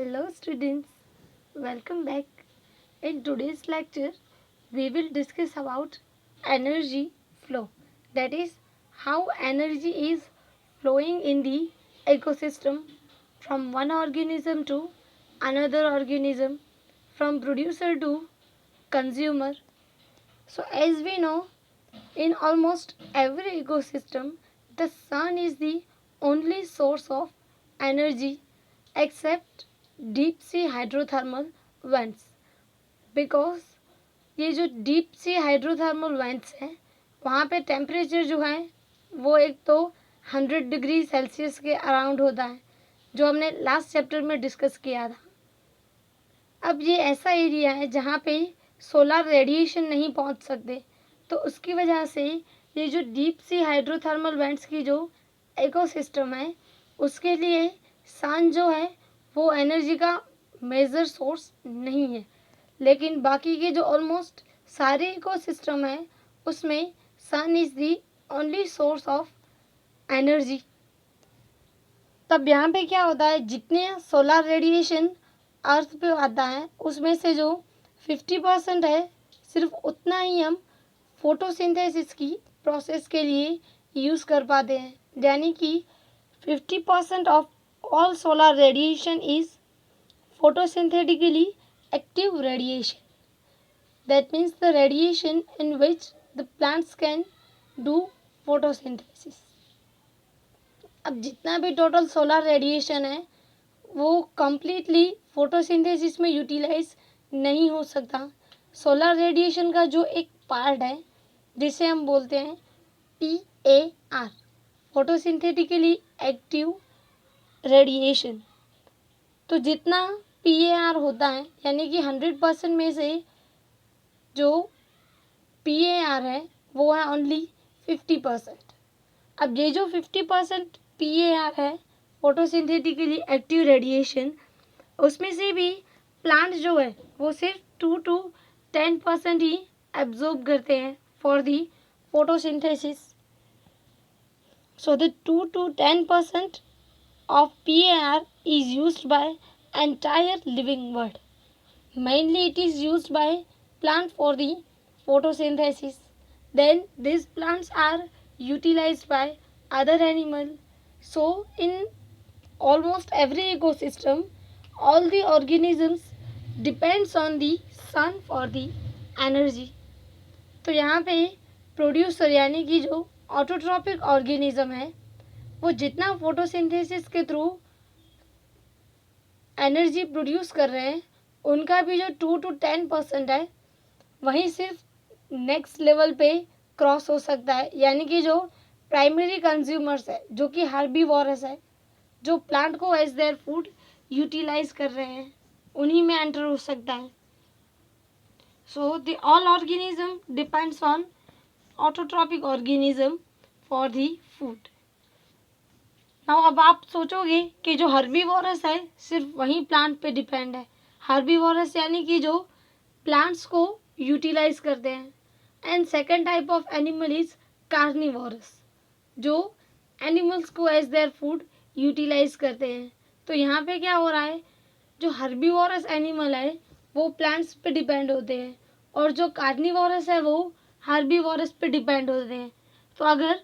Hello students, welcome back. In today's lecture, we will discuss about energy flow. That is how energy is flowing in the ecosystem from one organism to another organism, from producer to consumer. So as we know, in almost every ecosystem, the sun is the only source of energy except deep sea hydrothermal vents, because ये जो deep sea hydrothermal vents हैं वहाँ पे temperature जो है वो एक तो 100 डिग्री सेल्सियस के अराउंड होता है, जो हमने लास्ट चैप्टर में डिस्कस किया था. अब ये ऐसा एरिया है जहाँ पे सोलर रेडिएशन नहीं पहुँच सकते, तो उसकी वजह से ये जो डीप सी हाइड्रोथर्मल वेंट्स की जो इकोसिस्टम है उसके लिए सन जो है वो एनर्जी का मेजर सोर्स नहीं है. लेकिन बाकी के जो ऑलमोस्ट सारे इकोसिस्टम है उसमें sun is the only source of energy. तब यहाँ पे क्या होता है, जितने सोलर रेडिएशन अर्थ पे आता है उसमें से जो 50% है सिर्फ उतना ही हम फोटोसिंथेसिस की प्रोसेस के लिए यूज़ कर पाते हैं. यानी कि 50% of all solar radiation is photosynthetically active radiation. That means the radiation in which the plants can do photosynthesis. अब जितना भी टोटल सोलर रेडिएशन है वो कम्प्लीटली फोटोसिंथेसिस में यूटिलाइज नहीं हो सकता. सोलर रेडिएशन का जो एक पार्ट है जिसे हम बोलते हैं PAR, फोटोसिंथेटिकली एक्टिव रेडिएशन, तो जितना PAR होता है यानी कि 100% में से जो PAR है वो है ओनली 50%. अब ये जो 50% PAR है फोटोसिंथेटिकली एक्टिव रेडिएशन, उसमें से भी प्लांट जो है वो सिर्फ 2 to 10% ही एब्जॉर्ब करते हैं for the photosynthesis. So the 2 to 10% of PAR is used by entire living world. Mainly it is used by plant for the photosynthesis. Then these plants are utilized by other animal. So in almost every ecosystem, all the organisms depends on the sun for the energy. तो यहाँ पे producer यानी कि जो autotrophic organism है वो जितना photosynthesis के थ्रू एनर्जी प्रोड्यूस कर रहे हैं उनका भी जो 2 to 10% है वहीं सिर्फ नेक्स्ट लेवल पे क्रॉस हो सकता है. यानी कि जो प्राइमरी कंज्यूमर्स है जो कि हर्बीवोरस है, जो प्लांट को एज देयर फूड यूटिलाइज कर रहे हैं, उन्हीं में एंटर हो सकता है. So the all organism depends on autotrophic organism for the food. Now अब आप सोचोगे कि जो हर्बीवोरस है सिर्फ वही प्लांट पे डिपेंड है. हर्बीवोरस यानी कि जो प्लांट्स को यूटिलाइज करते हैं. And second type of animal is carnivorous, जो एनिमल्स को एज देयर फूड यूटिलाइज करते हैं. तो यहाँ पे क्या हो रहा है, जो हर्बीवोरस एनिमल है वो प्लांट्स पे डिपेंड होते हैं और जो कार्निवोरस है वो हर्बीवोरस पे डिपेंड होते हैं. तो अगर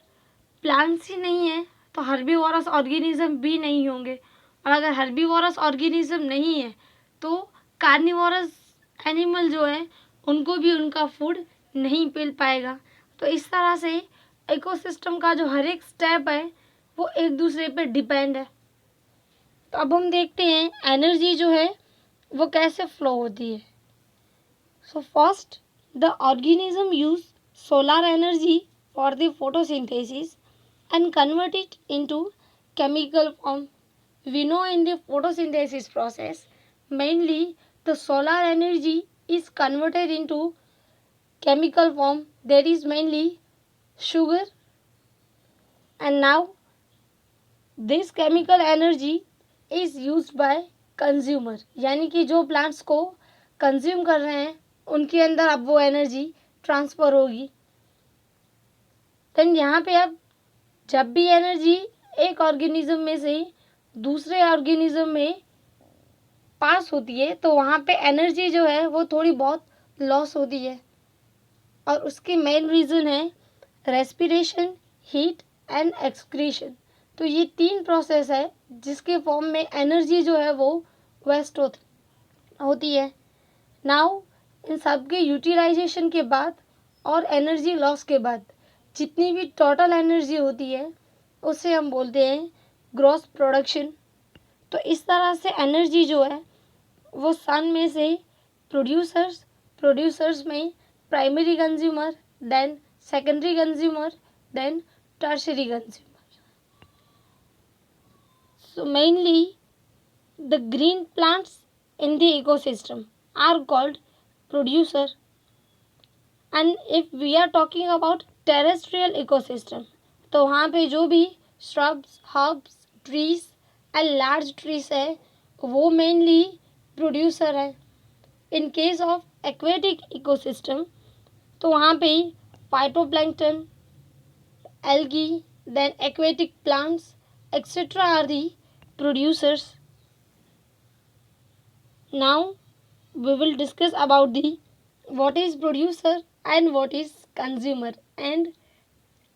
प्लांट्स ही नहीं है तो हर्बीवोरस ऑर्गेनिज्म भी नहीं होंगे, और अगर हर्बीवोरस ऑर्गेनिज्म नहीं है तो कार्निवोरस एनिमल जो है उनको भी उनका फूड नहीं मिल पाएगा. तो इस तरह से इकोसिस्टम का जो हर एक स्टेप है वो एक दूसरे पे डिपेंड है. तो अब हम देखते हैं एनर्जी जो है वो कैसे फ्लो होती है. So first the organism use solar energy for the photosynthesis and convert it into chemical form. We know in the photosynthesis process, mainly the solar energy is converted into chemical form, that is mainly sugar. And now this chemical energy is used by consumer, यानी कि जो plants को consume कर रहे हैं उनके अंदर अब वो energy transfer होगी. then यहाँ पे अब जब भी एनर्जी एक ऑर्गेनिज्म में से दूसरे ऑर्गेनिज्म में पास होती है तो वहाँ पे एनर्जी जो है वो थोड़ी बहुत लॉस होती है, और उसकी मेन रीज़न है रेस्पिरेशन, हीट एंड एक्सक्रीशन। तो ये 3 प्रोसेस है जिसके फॉर्म में एनर्जी जो है वो वेस्ट होती है। नाउ इन सब के यूटिलाइजेशन के बाद और एनर्जी लॉस के बाद जितनी भी टोटल एनर्जी होती है उसे हम बोलते हैं ग्रॉस प्रोडक्शन। तो इस तरह से एनर्जी जो है वो सन में से प्रोड्यूसर्स में primary consumer, then secondary consumer, then tertiary consumer. So mainly the green plants in the ecosystem are called producer, and if we are talking about terrestrial ecosystem तो वहाँ पे जो भी shrubs, herbs, trees and large trees है वो mainly producer है। in case of aquatic ecosystem तो वहाँ पे phytoplankton, algae, then aquatic plants etc are the producers. Now we will discuss about the what is producer and what is consumer and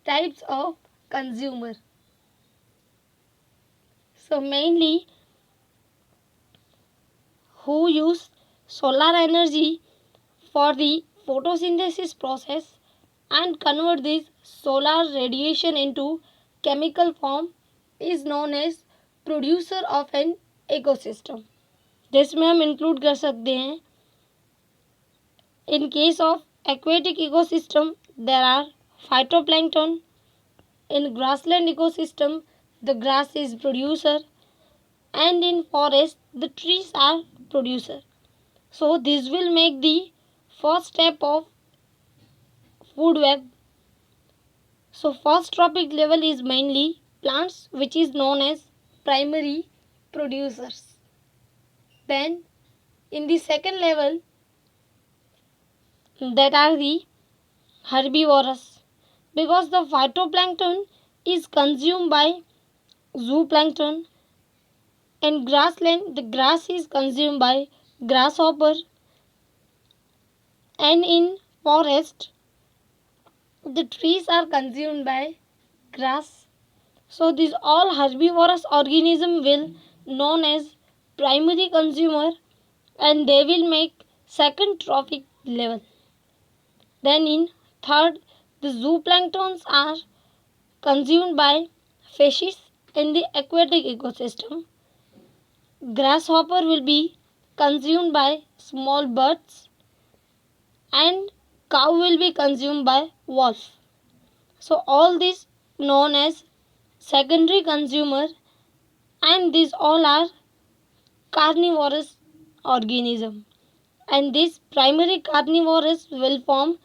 types of consumer. So mainly who use solar energy for the photosynthesis process and convert this solar radiation into chemical form is known as producer of an ecosystem. जिसमें हम include कर सकते हैं in case of aquatic ecosystem there are phytoplankton. In grassland ecosystem the grass is producer, and in forest the trees are producer. So this will make the first step of food web. So first trophic level is mainly plants which is known as primary producers. Then in the second level that are the herbivorous, because the phytoplankton is consumed by zooplankton. In grassland the grass is consumed by grasshopper, and in forest the trees are consumed by grass. So these all herbivorous organism will known as primary consumer, and they will make second trophic level. Then in third the zooplanktons are consumed by fishes in the aquatic ecosystem. Grasshopper will be consumed by small birds, and cow will be consumed by wolf. So all these known as secondary consumer, and these all are carnivorous organism, and this primary carnivorous will form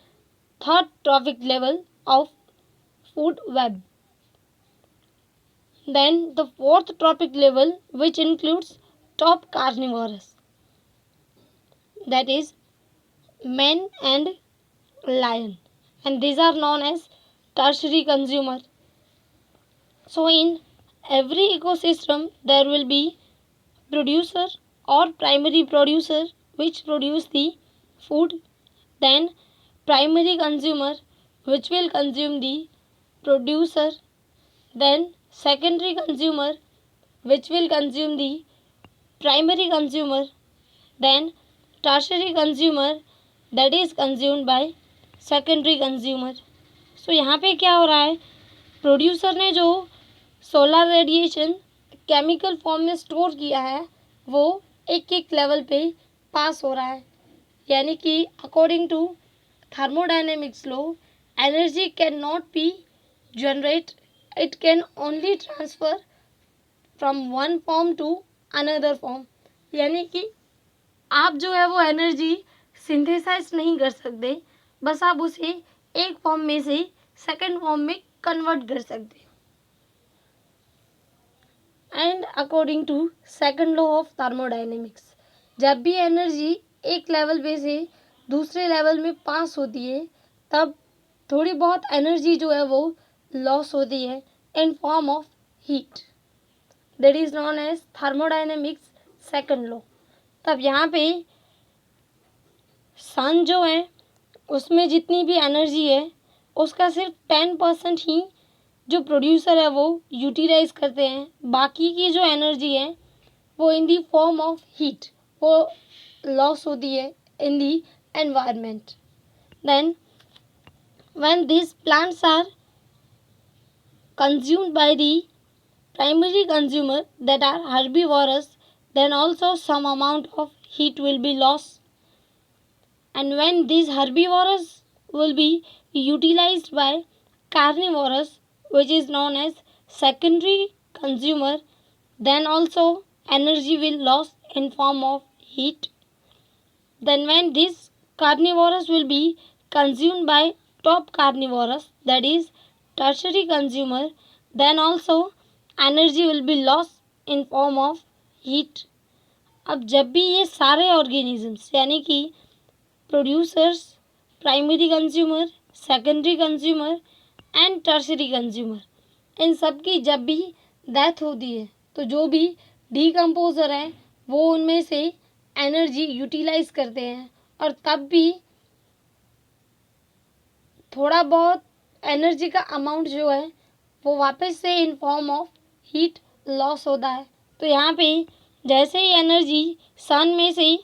third trophic level of food web. Then the fourth trophic level which includes top carnivorous, that is men and lion, and these are known as tertiary consumer. So in every ecosystem there will be producer or primary producer which produce the food, then primary consumer which will consume the producer, then secondary consumer which will consume the primary consumer, then tertiary consumer that is consumed by secondary consumer. So यहाँ पे क्या हो रहा है, producer ने जो solar radiation chemical form में store किया है वो एक एक लेवल पे पास हो रहा है, यानी कि according to thermodynamics law energy cannot be generate, it can only transfer from one form to another form. यानी कि आप जो है वो एनर्जी सिंथेसाइज नहीं कर सकते, बस आप उसे एक फॉर्म में से सेकंड फॉर्म में कन्वर्ट कर सकते हो। And according to second law of thermodynamics, जब भी एनर्जी एक लेवल पे से दूसरे लेवल में पास होती है तब थोड़ी बहुत एनर्जी जो है वो लॉस होती है in form of heat, that is known as thermodynamics second law. तब यहाँ पे सन जो है उसमें जितनी भी एनर्जी है उसका सिर्फ 10% ही जो प्रोड्यूसर है वो यूटिलाइज करते हैं। बाकी की जो एनर्जी है वो in the form of heat वो लॉस होती है in the environment. Then when these plants are consumed by the primary consumer that are herbivorous, then also some amount of heat will be lost. And when these herbivores will be utilized by carnivorous, which is known as secondary consumer, then also energy will lost in form of heat. Then when this carnivorous will be consumed by top carnivorous, that is tertiary consumer, then also energy will be lost in form of heat. अब जब भी ये सारे organisms यानी कि producers, primary consumer, secondary consumer and tertiary consumer, इन सब की जब भी डेथ होती है तो जो भी डीकम्पोजर है वो उनमें से एनर्जी यूटिलाइज करते हैं और तब भी थोड़ा बहुत एनर्जी का अमाउंट जो है वो वापस से इन फॉर्म ऑफ हीट लॉस होता है। तो यहाँ पे जैसे ही एनर्जी सन में से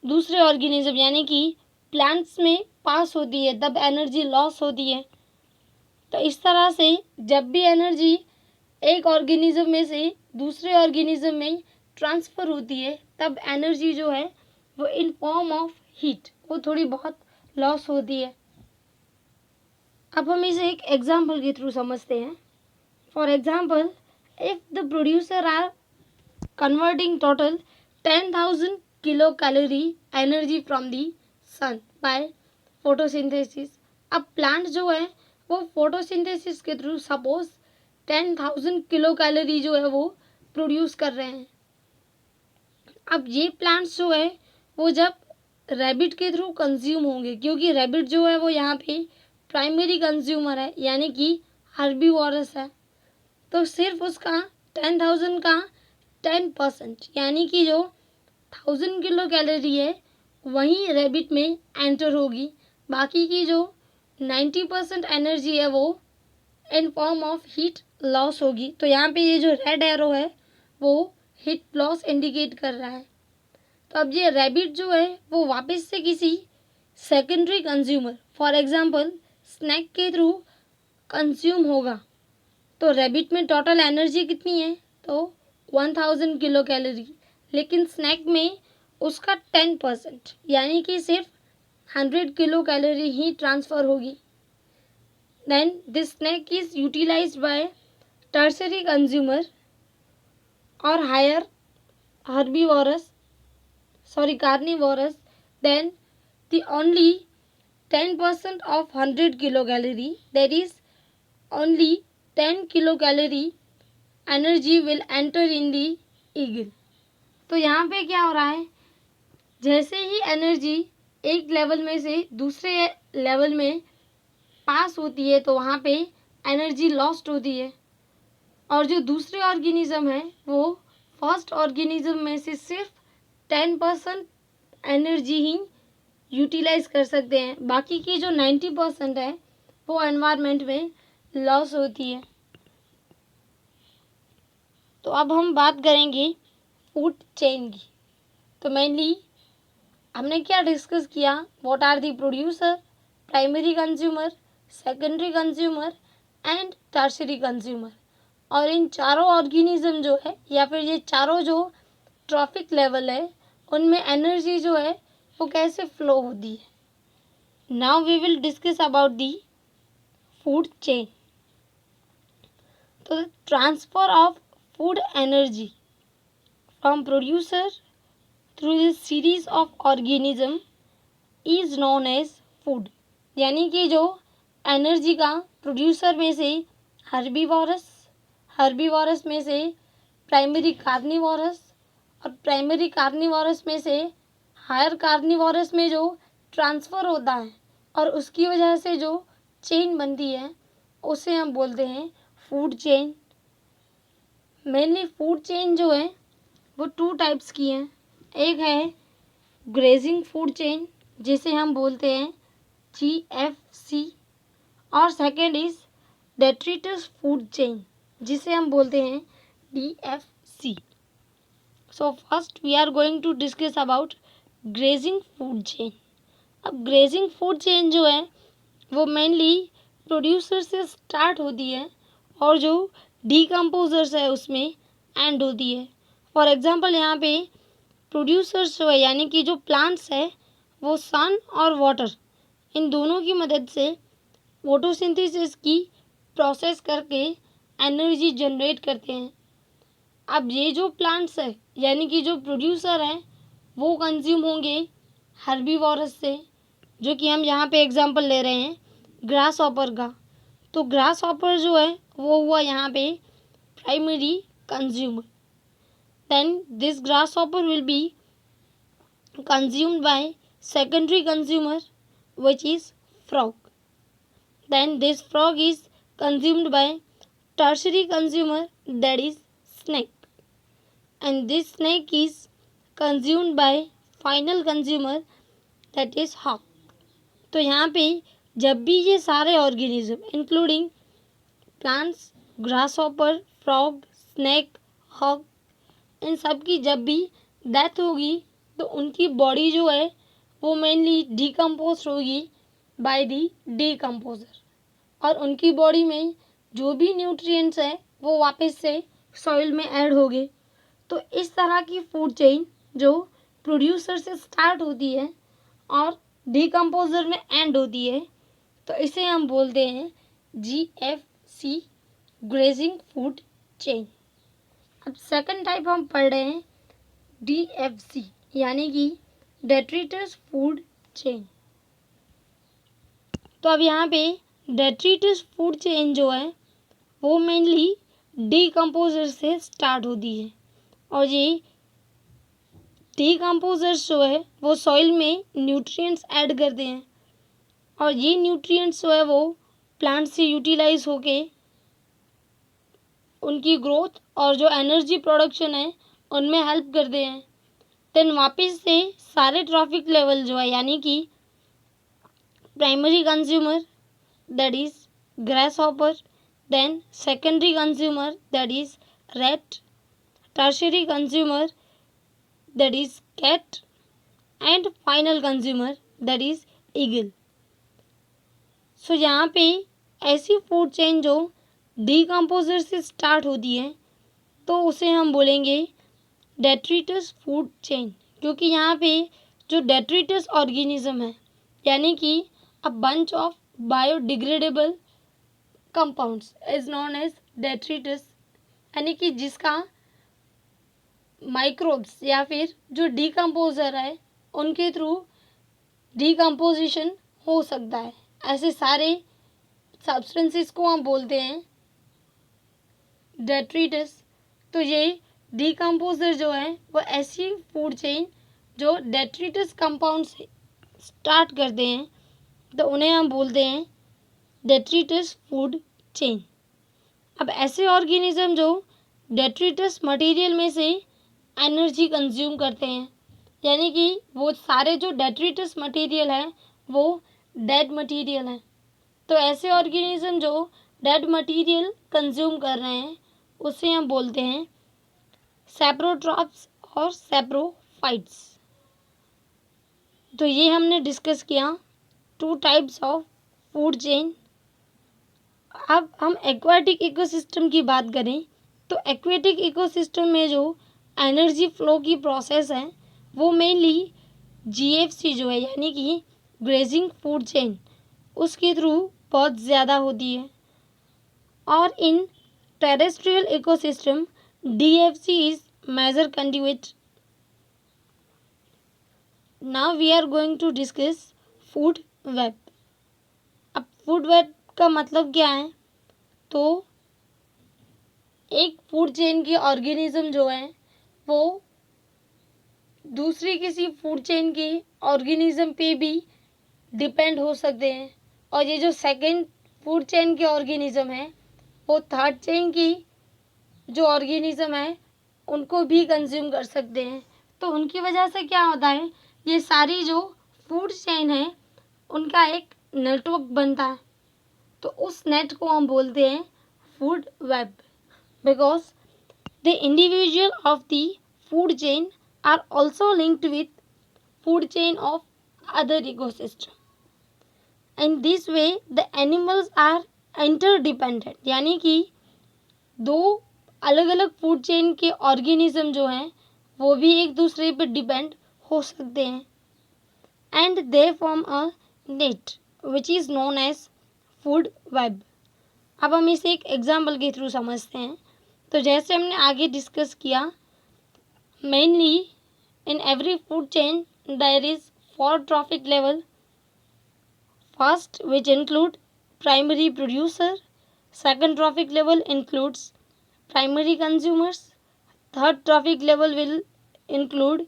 दूसरे ऑर्गेनिज्म यानी कि प्लांट्स में पास होती है तब एनर्जी लॉस होती है। तो इस तरह से जब भी एनर्जी एक ऑर्गेनिज्म में से दूसरे ऑर्गेनिज्म में ट्रांसफ़र होती है तब एनर्जी जो है वो इन फॉर्म ऑफ हीट वो थोड़ी बहुत लॉस होती है। अब हम इसे एक एग्जाम्पल के थ्रू समझते हैं। For example, if the producer are converting total 10,000 kilo calorie energy from the sun by photosynthesis. अब प्लांट जो है वो फोटोसिंथेसिस के थ्रू सपोज 10,000 किलो कैलोरी जो है वो प्रोड्यूस कर रहे हैं। अब ये प्लांट्स जो है वो जब रैबिट के थ्रू कंज्यूम होंगे, क्योंकि रैबिट जो है वो यहाँ पे प्राइमरी कंज्यूमर है यानी कि हर्बीवोरस है, तो सिर्फ उसका 10,000 का 10% यानी कि जो 1,000 किलो कैलोरी है वही रैबिट में एंटर होगी। बाकी की जो 90% एनर्जी है वो इन फॉर्म ऑफ हीट लॉस होगी। तो यहाँ पे ये जो रेड एरो है वो हीट लॉस इंडिकेट कर रहा है। तो अब ये रैबिट जो है वो वापस से किसी secondary consumer for example snake के थ्रू कंज्यूम होगा। तो रैबिट में टोटल एनर्जी कितनी है तो 1,000 किलो कैलोरी, लेकिन स्नैक में उसका 10% यानी कि सिर्फ 100 किलो कैलोरी ही ट्रांसफ़र होगी। Then this snake is utilized by tertiary consumer और higher carnivorous, then the only 10% of 100 kilocalorie, that is only 10 kilocalorie energy will enter in the eagle। तो यहाँ पे क्या हो रहा है, जैसे ही एनर्जी एक लेवल में से दूसरे लेवल में पास होती है तो वहाँ पे एनर्जी लॉस्ट होती है और जो दूसरे ऑर्गेनिज्म है वो फर्स्ट ऑर्गेनिज्म में से सिर्फ 10% एनर्जी ही यूटिलाइज कर सकते हैं, बाकी की जो 90% है वो एनवायरनमेंट में लॉस होती है। तो अब हम बात करेंगे फूड चेन की। तो मेनली हमने क्या डिस्कस किया, what are the producer, primary consumer, secondary consumer and tertiary consumer. और इन चारों ऑर्गेनिज्म जो है या फिर ये चारों जो ट्रॉफिक लेवल है उनमें एनर्जी जो है वो कैसे फ्लो होती है। Now we will discuss about the food chain. तो transfer of food energy from producer through this series of organism is known as food. यानी कि जो एनर्जी का प्रोड्यूसर में से हर्बीवोरस में से प्राइमरी कार्निवोरस और प्राइमरी कार्निवोरस में से हायर कार्निवोरस में जो ट्रांसफ़र होता है और उसकी वजह से जो चेन बनती है उसे हम बोलते हैं food chain. Mainly food chain जो है वो 2 टाइप्स की हैं। एक है ग्रेजिंग फूड चेन जिसे हम बोलते हैं GFC, और second is detritus food chain जिसे हम बोलते हैं DFC. So first we are going to discuss about grazing food chain. अब ग्रेजिंग फूड चेन जो है वो मेनली प्रोड्यूसर से स्टार्ट होती है और जो डीकम्पोजर्स है उसमें एंड होती है. फॉर एग्जांपल यहाँ पे प्रोड्यूसर्स जो है यानी कि जो प्लांट्स है वो सन और वाटर इन दोनों की मदद से फोटोसिंथेसिस की प्रोसेस करके एनर्जी जनरेट करते हैं. अब ये जो प्लांट्स है यानी कि जो प्रोड्यूसर है वो कंज्यूम होंगे हर्बीवोरस से, जो कि हम यहाँ पे एग्जांपल ले रहे हैं ग्रास हॉपर का. तो ग्रास हॉपर जो है वो हुआ यहाँ पे primary consumer. Then this grasshopper will be consumed by secondary consumer which is frog. Then this frog is consumed by tertiary consumer that is snake. And this snake is consumed by final consumer that is hawk. तो यहाँ पे जब भी ये सारे organism including plants, grasshopper, frog, snake, hawk, इन सब की जब भी डेथ होगी तो उनकी बॉडी जो है वो मेनली डिकम्पोज होगी बाय दी डीकम्पोजर, और उनकी बॉडी में जो भी न्यूट्रिएंट्स हैं वो वापस से सॉइल में ऐड होंगे. तो इस तरह की फूड चेन जो प्रोड्यूसर से स्टार्ट होती है और डीकम्पोजर में एंड होती है तो इसे हम बोलते हैं GFC, ग्रेजिंग फूड चेन. अब सेकंड टाइप हम पढ़ रहे हैं DFC यानी कि डेट्रिटस फूड चेन. तो अब यहाँ पे डेट्रिटस फूड चेन जो है वो मेनली डीकम्पोजर से स्टार्ट होती है और ये डीकम्पोजर्स जो है वो सॉइल में न्यूट्रिएंट्स ऐड करते हैं और ये न्यूट्रिएंट्स जो है वो प्लांट से यूटिलाइज होके उनकी ग्रोथ और जो एनर्जी प्रोडक्शन है उनमें हेल्प करते हैं. देन वापस से सारे ट्रॉफिक लेवल जो है यानी कि primary consumer that is grasshopper, then secondary consumer that is rat, tertiary consumer that is cat, and final consumer that is eagle. So यहाँ पे ऐसी फूड चेन जो डीकम्पोजर से स्टार्ट होती है तो उसे हम बोलेंगे डेट्रिटस फूड चेन, क्योंकि यहाँ पे जो डेट्रिटस ऑर्गेनिज्म है यानी कि a bunch of biodegradable compounds is known as detritus, यानी कि जिसका माइक्रोब्स या फिर जो डीकम्पोजर है उनके थ्रू डीकम्पोजिशन हो सकता है. ऐसे सारे सब्सटेंसेस को हम बोलते हैं डेट्रिटस. तो ये डीकम्पोजर जो है वो ऐसी फूड चेन जो डेट्रिटस कंपाउंड से स्टार्ट करते हैं तो उन्हें हम बोलते हैं डेट्रिटस फूड चेन. अब ऐसे ऑर्गेनिज्म जो डेट्रिटस मटेरियल में से एनर्जी कंज्यूम करते हैं यानी कि वो सारे जो डेट्रिटस मटेरियल है वो डेड मटेरियल है. तो ऐसे ऑर्गेनिज्म जो डेड मटेरियल कंज्यूम कर रहे हैं उसे हम बोलते हैं सैप्रोट्रॉप्स और सैप्रोफाइट्स. तो ये हमने डिस्कस किया two types of food chain. अब हम एक्वाटिक इकोसिस्टम की बात करें तो एक्वाटिक इकोसिस्टम में जो एनर्जी फ्लो की प्रोसेस है वो मेनली GFC जो है यानी कि ग्रेजिंग फूड चेन उसके थ्रू बहुत ज़्यादा होती है. और in terrestrial ecosystem DFC is major conduit. Now we are going to discuss food web. अब फूड वेब का मतलब क्या है? तो एक फूड चेन के ऑर्गेनिज्म जो है वो दूसरी किसी फूड चेन के ऑर्गेनिज्म पे भी डिपेंड हो सकते हैं और ये जो सेकंड फूड चेन के ऑर्गेनिज्म है वो थर्ड चेन की जो ऑर्गेनिज्म है उनको भी कंज्यूम कर सकते हैं. तो उनकी वजह से क्या होता है, ये सारी जो फूड चेन है उनका एक नेटवर्क बनता है। तो उस नेट को हम बोलते हैं food web, because the individual of the food chain are also linked with food chain of other ecosystem. In this way the animals are interdependent, यानी कि दो अलग अलग फूड चेन के ऑर्गेनिज्म जो हैं वो भी एक दूसरे पर डिपेंड हो सकते हैं, and they form a net which is known as food web. अब हम इसे एक एग्जाम्पल के थ्रू समझते हैं। तो जैसे हमने आगे डिस्कस किया, mainly in every food chain there is 4 trophic level. First, which include primary producer. Second trophic level includes primary consumers. Third trophic level will include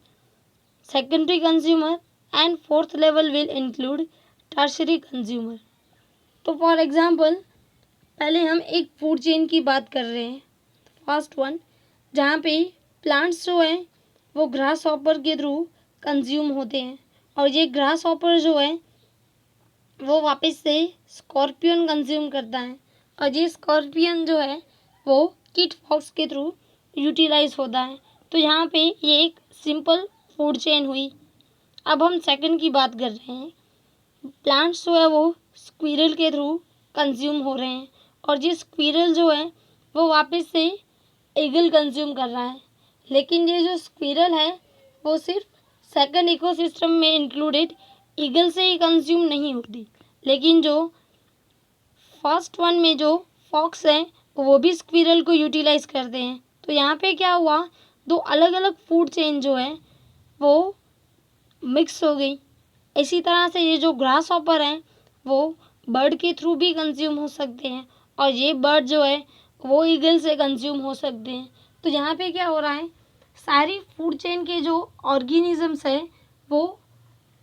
secondary consumer, and fourth level will include tertiary consumer. तो for example पहले हम एक food chain की बात कर रहे हैं, first one, जहाँ पे प्लांट्स जो हैं वो ग्रास हॉपर के थ्रू कंज्यूम होते हैं, और ये ग्रास हॉपर जो है वो वापस से स्कॉर्पियन कंज्यूम करता है, और ये स्कॉर्पियन जो है वो किट फॉक्स के थ्रू यूटिलाइज होता है। तो यहाँ पे ये एक सिंपल फूड चेन हुई। अब हम सेकंड की बात कर रहे हैं, प्लांट्स जो है वो स्क्विरल के थ्रू कंज्यूम हो रहे हैं, और ये स्क्विरल जो है वो वापस से ईगल कंज्यूम कर रहा है। लेकिन ये जो स्क्विरल है वो सिर्फ सेकंड इकोसिस्टम में इंक्लूडेड ईगल से ही कंज्यूम नहीं होती, लेकिन जो फर्स्ट वन में जो फॉक्स हैं वो भी स्क्विरल को यूटिलाइज करते हैं। तो यहाँ पे क्या हुआ, दो अलग अलग फूड चेन जो है वो मिक्स हो गई। इसी तरह से ये जो ग्रास हॉपर हैं वो बर्ड के थ्रू भी कंज्यूम हो सकते हैं, और ये बर्ड जो है वो ईगल से कंज्यूम हो सकते हैं। तो यहाँ पे क्या हो रहा है, सारी फूड चेन के जो ऑर्गेनिजम्स हैं वो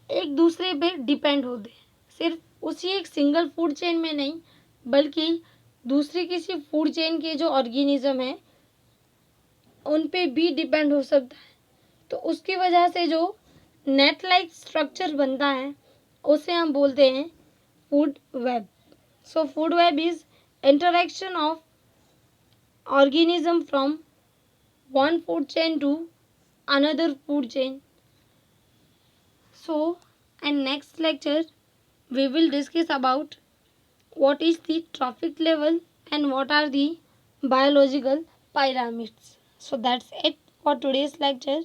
एक दूसरे पे डिपेंड होते हैं, सिर्फ उसी एक सिंगल फूड चेन में नहीं, बल्कि दूसरे किसी फूड चेन के जो ऑर्गेनिज्म हैं उन पे भी डिपेंड हो सकता है। तो उसकी वजह से जो नेट लाइक स्ट्रक्चर बनता है उसे हम बोलते हैं food web. So food web is interaction of organism from one food chain to another food chain. So, in next lecture, we will discuss about what is the trophic level and what are the biological pyramids. So, that's it for today's lecture,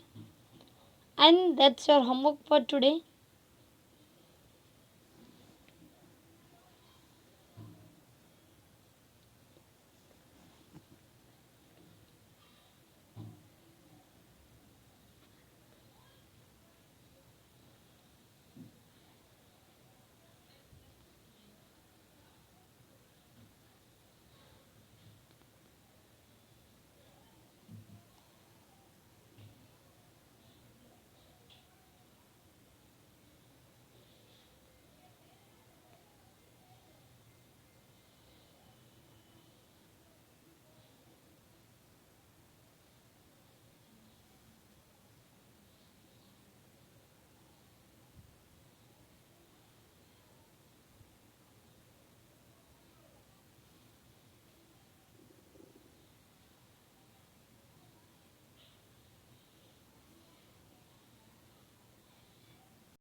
and that's your homework for today.